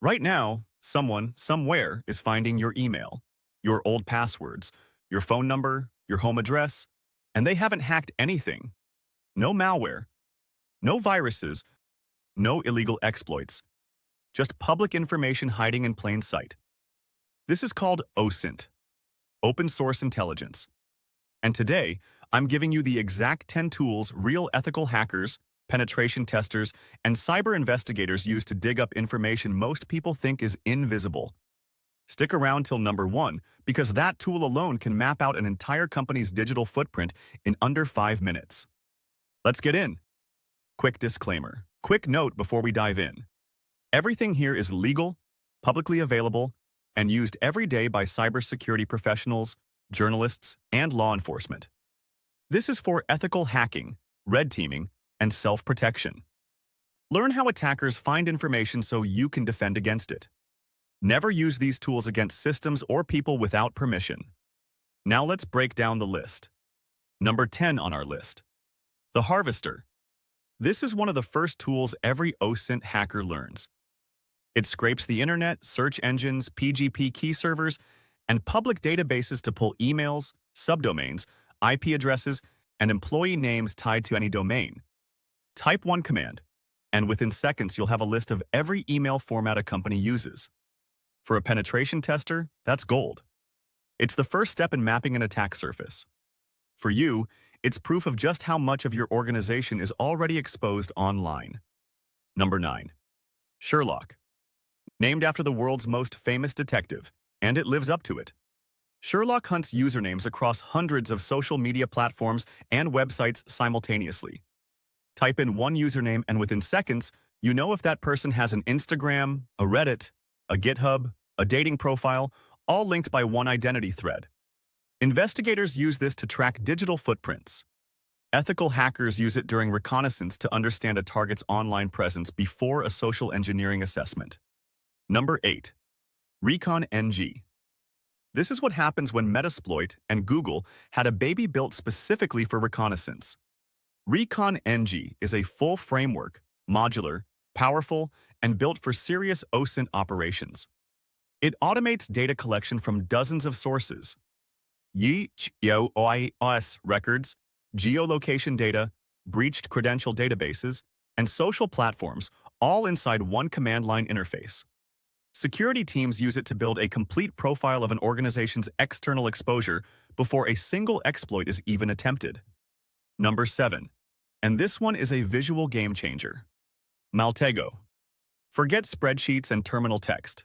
Right now, someone, somewhere, is finding your email, your old passwords, your phone number, your home address, and they haven't hacked anything. No malware, no viruses, no illegal exploits, just public information hiding in plain sight. This is called OSINT, Open Source Intelligence. And today, I'm giving you the exact 10 tools real ethical hackers, penetration testers, and cyber investigators use to dig up information most people think is invisible. Stick around till number 1, because that tool alone can map out an entire company's digital footprint in under 5 minutes. Let's get in. Quick disclaimer. Quick note before we dive in. Everything here is legal, publicly available, and used every day by cybersecurity professionals, journalists, and law enforcement. This is for ethical hacking, red teaming, and self-protection. Learn how attackers find information so you can defend against it. Never use these tools against systems or people without permission. Now let's break down the list. Number 10 on our list. theHarvester. This is one of the first tools every OSINT hacker learns. It scrapes the internet, search engines, PGP key servers, and public databases to pull emails, subdomains, IP addresses, and employee names tied to any domain. Type one command, and within seconds you'll have a list of every email format a company uses. For a penetration tester, that's gold. It's the first step in mapping an attack surface. For you, it's proof of just how much of your organization is already exposed online. Number 9. Sherlock. Named after the world's most famous detective, and it lives up to it. Sherlock hunts usernames across hundreds of social media platforms and websites simultaneously. Type in one username and within seconds, you know if that person has an Instagram, a Reddit, a GitHub, a dating profile, all linked by one identity thread. Investigators use this to track digital footprints. Ethical hackers use it during reconnaissance to understand a target's online presence before a social engineering assessment. Number 8. Recon-ng. This is what happens when Metasploit and Google had a baby built specifically for reconnaissance. Recon-ng is a full framework, modular, powerful, and built for serious OSINT operations. It automates data collection from dozens of sources. GeoIOS records, geolocation data, breached credential databases, and social platforms, all inside one command line interface. Security teams use it to build a complete profile of an organization's external exposure before a single exploit is even attempted. Number 7. And this one is a visual game changer. Maltego. Forget spreadsheets and terminal text.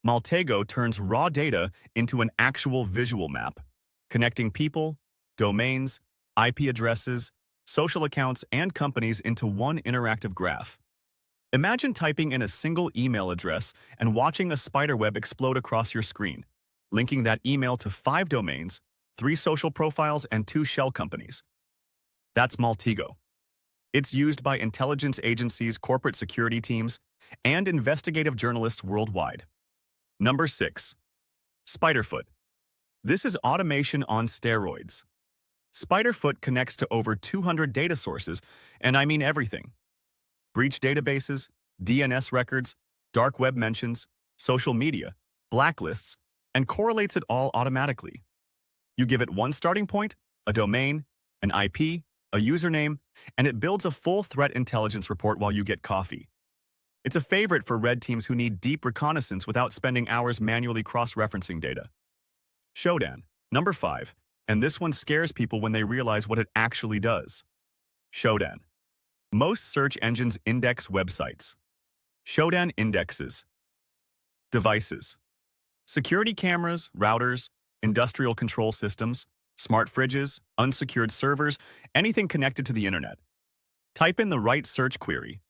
Maltego turns raw data into an actual visual map, connecting people, domains, IP addresses, social accounts, and companies into one interactive graph. Imagine typing in a single email address and watching a spiderweb explode across your screen, linking that email to 5 domains, 3 social profiles, and 2 shell companies. That's Maltego. It's used by intelligence agencies, corporate security teams, and investigative journalists worldwide. Number 6. SpiderFoot. This is automation on steroids. SpiderFoot connects to over 200 data sources, and I mean everything. Breach databases, DNS records, dark web mentions, social media, blacklists, and correlates it all automatically. You give it one starting point, a domain, an IP, a username, and it builds a full threat intelligence report while you get coffee. It's a favorite for red teams who need deep reconnaissance without spending hours manually cross-referencing data. Shodan. Number 5. And this one scares people when they realize what it actually does. Shodan. Most search engines index websites. Shodan indexes devices, security cameras, routers, industrial control systems, smart fridges, unsecured servers, anything connected to the internet. Type in the right search query,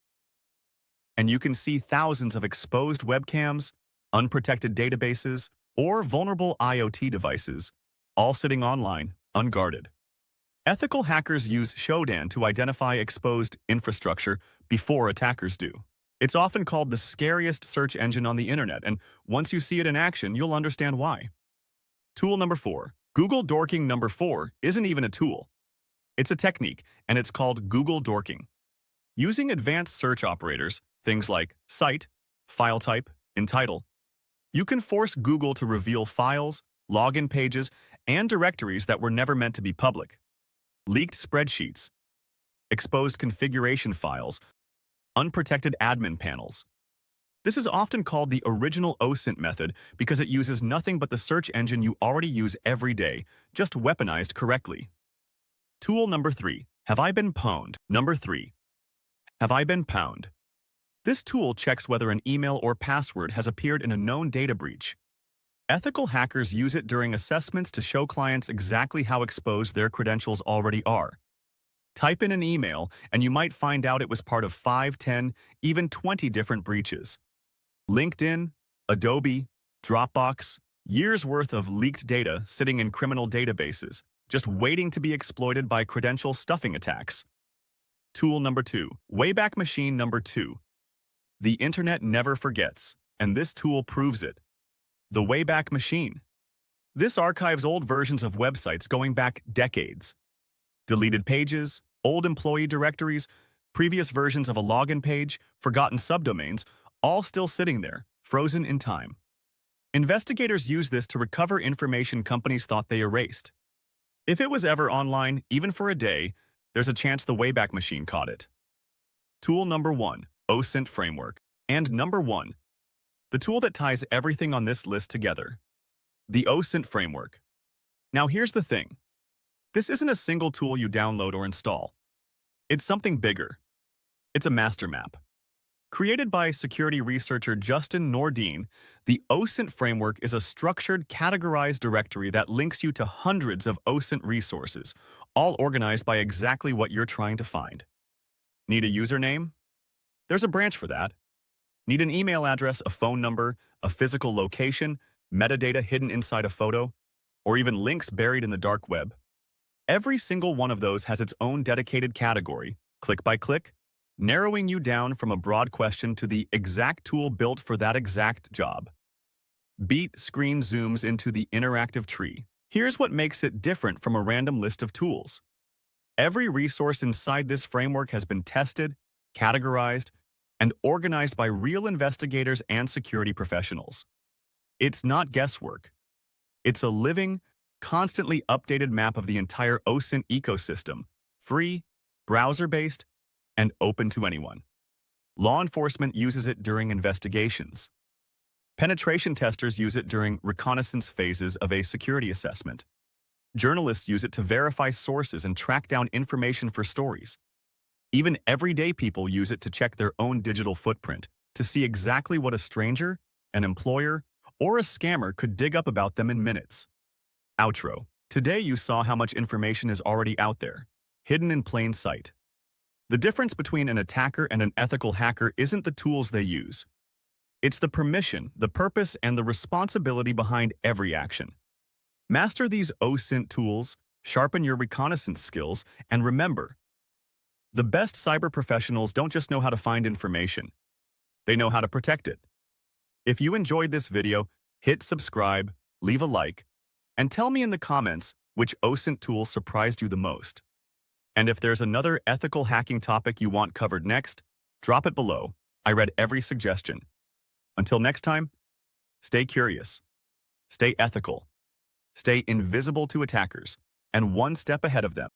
and you can see thousands of exposed webcams, unprotected databases, or vulnerable IoT devices, all sitting online, unguarded. Ethical hackers use Shodan to identify exposed infrastructure before attackers do. It's often called the scariest search engine on the internet, and once you see it in action, you'll understand why. Tool number 4. Google Dorking. Number 4 isn't even a tool. It's a technique, and it's called Google Dorking. Using advanced search operators, things like site, file type, In title, you can force Google to reveal files, login pages, and directories that were never meant to be public. Leaked spreadsheets, exposed configuration files, unprotected admin panels. This is often called the original OSINT method because it uses nothing but the search engine you already use every day, just weaponized correctly. Tool number 3. Have I been pwned? Number 3. Have I been pwned? This tool checks whether an email or password has appeared in a known data breach. Ethical hackers use it during assessments to show clients exactly how exposed their credentials already are. Type in an email, and you might find out it was part of 5, 10, even 20 different breaches. LinkedIn, Adobe, Dropbox, years' worth of leaked data sitting in criminal databases, just waiting to be exploited by credential stuffing attacks. Tool number 2. Wayback Machine number 2. The internet never forgets, and this tool proves it. The Wayback Machine. This archives old versions of websites going back decades. Deleted pages, old employee directories, previous versions of a login page, forgotten subdomains, all still sitting there, frozen in time. Investigators use this to recover information companies thought they erased. If it was ever online, even for a day, there's a chance the Wayback Machine caught it. Tool number 1, OSINT Framework. And number 1, the tool that ties everything on this list together, the OSINT Framework. Now here's the thing. This isn't a single tool you download or install. It's something bigger. It's a master map. Created by security researcher Justin Nordin, the OSINT Framework is a structured, categorized directory that links you to hundreds of OSINT resources, all organized by exactly what you're trying to find. Need a username? There's a branch for that. Need an email address, a phone number, a physical location, metadata hidden inside a photo, or even links buried in the dark web? Every single one of those has its own dedicated category, click by click, narrowing you down from a broad question to the exact tool built for that exact job. Beat screen zooms into the interactive tree. Here's what makes it different from a random list of tools. Every resource inside this framework has been tested, categorized, and organized by real investigators and security professionals. It's not guesswork. It's a living, constantly updated map of the entire OSINT ecosystem, free, browser-based, and open to anyone. Law enforcement uses it during investigations. Penetration testers use it during reconnaissance phases of a security assessment. Journalists use it to verify sources and track down information for stories. Even everyday people use it to check their own digital footprint, to see exactly what a stranger, an employer, or a scammer could dig up about them in minutes. Outro. Today you saw how much information is already out there, hidden in plain sight. The difference between an attacker and an ethical hacker isn't the tools they use. It's the permission, the purpose, and the responsibility behind every action. Master these OSINT tools, sharpen your reconnaissance skills, and remember, the best cyber professionals don't just know how to find information. They know how to protect it. If you enjoyed this video, hit subscribe, leave a like, and tell me in the comments which OSINT tool surprised you the most. And if there's another ethical hacking topic you want covered next, drop it below. I read every suggestion. Until next time, stay curious, stay ethical, stay invisible to attackers, and one step ahead of them.